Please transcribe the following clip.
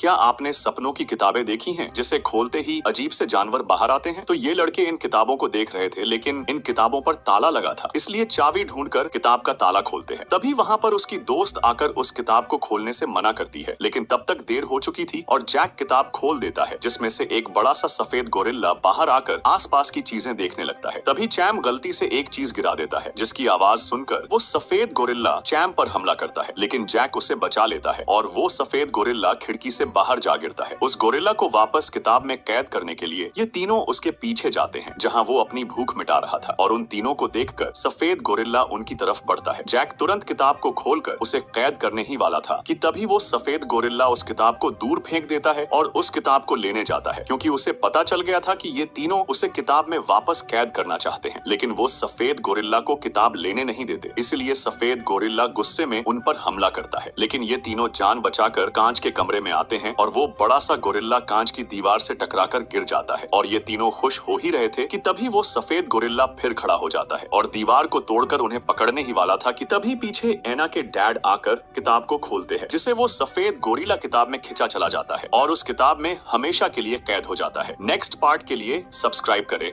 क्या आपने सपनों की किताबें देखी हैं, जिसे खोलते ही अजीब से जानवर बाहर आते हैं? तो ये लड़के इन किताबों को देख रहे थे, लेकिन इन किताबों पर ताला लगा था, इसलिए चाबी ढूंढकर किताब का ताला खोलते हैं। तभी वहाँ पर उसकी दोस्त आकर उस किताब को खोलने से मना करती है, लेकिन तब तक देर हो चुकी थी और जैक किताब खोल देता है, जिसमें से एक बड़ा सा सफेद गोरिल्ला बाहर आकर आसपास की चीजें देखने लगता है। तभी चैम गलती से एक चीज गिरा देता है, जिसकी आवाज सुनकर वो सफेद गोरिल्ला चैम पर हमला करता है, लेकिन जैक उसे बचा लेता है और वो सफेद गोरिल्ला खिड़की से बाहर जा गिरता है। उस गोरिल्ला को वापस किताब में कैद करने के लिए ये तीनों उसके पीछे जाते हैं, जहाँ वो अपनी भूख मिटा रहा था, और उन तीनों को देखकर सफेद गोरिल्ला उनकी तरफ बढ़ता है। जैक तुरंत किताब को खोलकर उसे कैद करने ही वाला था कि तभी वो सफेद गोरिल्ला उस किताब को दूर फेंक देता है और उस किताब को लेने जाता है, क्योंकि उसे पता चल गया था कि ये तीनों उसे किताब में वापस कैद करना चाहते हैं। लेकिन वो सफेद गोरिल्ला को किताब लेने नहीं देते, इसलिए सफेद गोरिल्ला गुस्से में उन पर हमला करता है। लेकिन ये तीनों जान बचाकर कांच के कमरे में आते हैं और वो बड़ा सा गोरिल्ला कांच की दीवार से टकराकर गिर जाता है। और ये तीनों खुश हो ही रहे थे कि तभी वो सफेद गोरिल्ला फिर खड़ा हो जाता है और दीवार को तोड़कर उन्हें पकड़ने ही वाला था कि तभी पीछे एना के डैड आकर किताब को खोलते हैं, जिसे वो सफेद गोरिल्ला किताब में खिंचा चला जाता है और उस किताब में हमेशा के लिए कैद हो जाता है। नेक्स्ट पार्ट के लिए सब्सक्राइब करें।